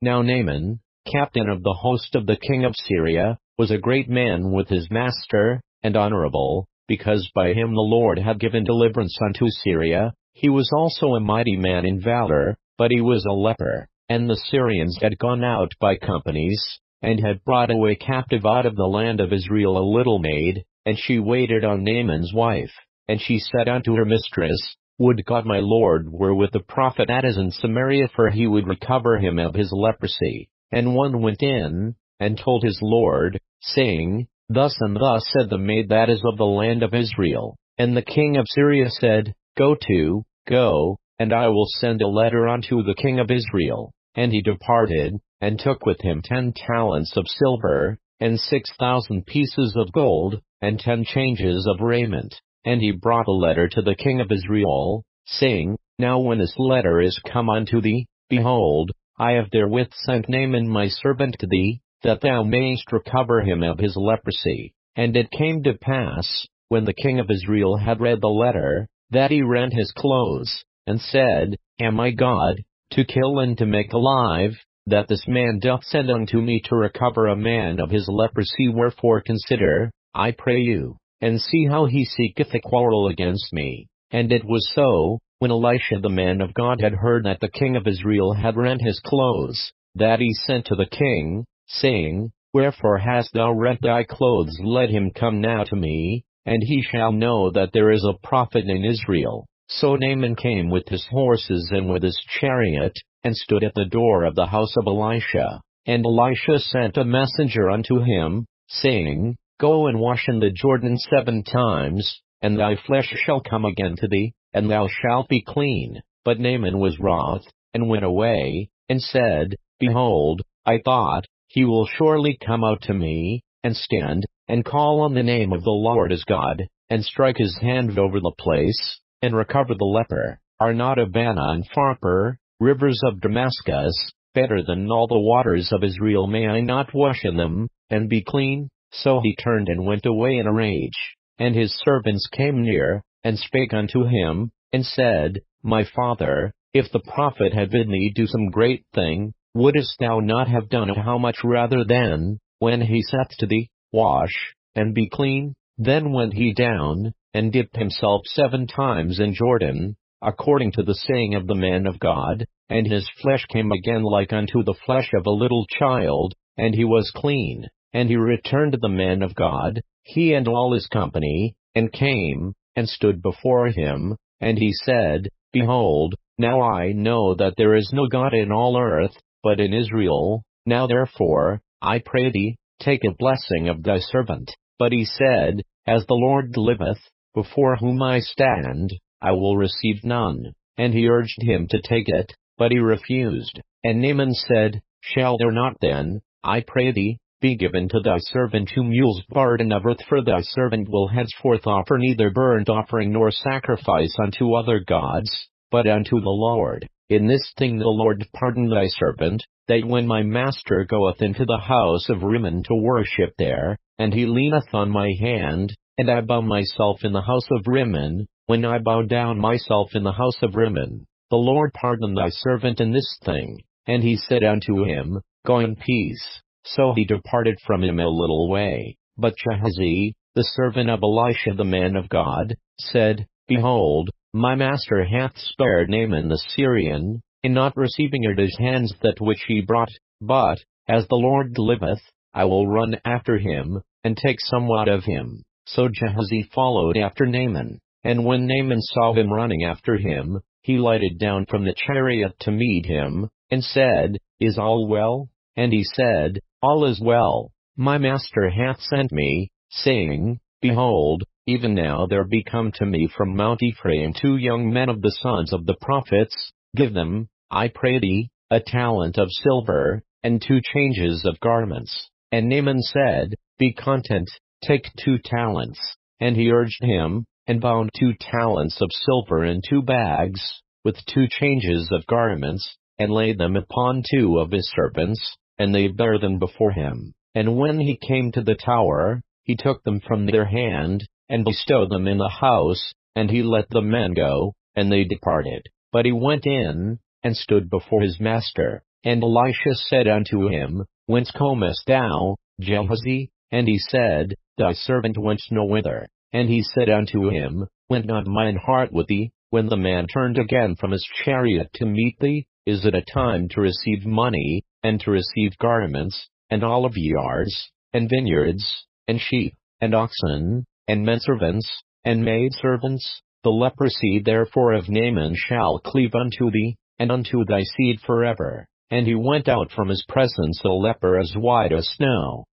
Now Naaman, captain of the host of the king of Syria, was a great man with his master, and honorable, because by him the Lord had given deliverance unto Syria. He was also a mighty man in valor, but he was a leper. And the Syrians had gone out by companies, and had brought away captive out of the land of Israel a little maid, and she waited on Naaman's wife. And she said unto her mistress, Would God my Lord were with the prophet that is in Samaria, for he would recover him of his leprosy. And one went in, and told his lord, saying, Thus and thus said the maid that is of the land of Israel. And the king of Syria said, Go, and I will send a letter unto the king of Israel. And he departed, and took with him 10 talents of silver, and 6,000 pieces of gold, and 10 changes of raiment. And he brought a letter to the king of Israel, saying, Now when this letter is come unto thee, behold, I have therewith sent Naaman my servant to thee, that thou mayest recover him of his leprosy. And it came to pass, when the king of Israel had read the letter, that he rent his clothes, and said, Am I God, to kill and to make alive, that this man doth send unto me to recover a man of his leprosy? Wherefore consider, I pray you, and see how he seeketh a quarrel against me. And it was so, when Elisha the man of God had heard that the king of Israel had rent his clothes, that he sent to the king, saying, Wherefore hast thou rent thy clothes? Let him come now to me, and he shall know that there is a prophet in Israel. So Naaman came with his horses and with his chariot, and stood at the door of the house of Elisha. And Elisha sent a messenger unto him, saying, Go and wash in the Jordan 7 times, and thy flesh shall come again to thee, and thou shalt be clean. But Naaman was wroth, and went away, and said, Behold, I thought, he will surely come out to me, and stand, and call on the name of the Lord his God, and strike his hand over the place, and recover the leper. Are not Abana and Pharpar, rivers of Damascus, better than all the waters of Israel? May I not wash in them, and be clean? So he turned and went away in a rage. And his servants came near, and spake unto him, and said, My father, if the prophet had bid thee do some great thing, wouldest thou not have done it? How much rather then, when he saith to thee, Wash, and be clean? Then went he down, and dipped himself 7 times in Jordan, according to the saying of the man of God, and his flesh came again like unto the flesh of a little child, and he was clean. And he returned to the man of God, he and all his company, and came, and stood before him, and he said, Behold, now I know that there is no God in all earth, but in Israel. Now therefore, I pray thee, take a blessing of thy servant. But he said, As the Lord liveth, before whom I stand, I will receive none. And he urged him to take it, but he refused. And Naaman said, Shall there not then, I pray thee, be given to thy servant 2 mules burden of earth? For thy servant will henceforth offer neither burnt offering nor sacrifice unto other gods, but unto the Lord. In this thing the Lord pardon thy servant, that when my master goeth into the house of Rimmon to worship there, and he leaneth on my hand, and I bow myself in the house of Rimmon, when I bow down myself in the house of Rimmon, the Lord pardon thy servant in this thing. And he said unto him, Go in peace. So he departed from him a little way. But Gehazi, the servant of Elisha the man of God, said, Behold, my master hath spared Naaman the Syrian, in not receiving at his hands that which he brought, but, as the Lord liveth, I will run after him, and take somewhat of him. So Gehazi followed after Naaman, and when Naaman saw him running after him, he lighted down from the chariot to meet him, and said, Is all well? And he said, All is well. My master hath sent me, saying, Behold, even now there be come to me from Mount Ephraim 2 young men of the sons of the prophets. Give them, I pray thee, a talent of silver, and 2 changes of garments. And Naaman said, Be content, take 2 talents. And he urged him, and bound 2 talents of silver in 2 bags, with 2 changes of garments, and laid them upon 2 of his servants, and they bare them before him. And when he came to the tower, he took them from their hand, and bestowed them in the house, and he let the men go, and they departed. But he went in, and stood before his master. And Elisha said unto him, Whence comest thou, Gehazi? And he said, Thy servant went no whither. And he said unto him, Went not mine heart with thee, when the man turned again from his chariot to meet thee? Is it a time to receive money, and to receive garments, and olive yards, and vineyards, and sheep, and oxen, and menservants, and maidservants? The leprosy therefore of Naaman shall cleave unto thee, and unto thy seed forever. And he went out from his presence a leper as white as snow.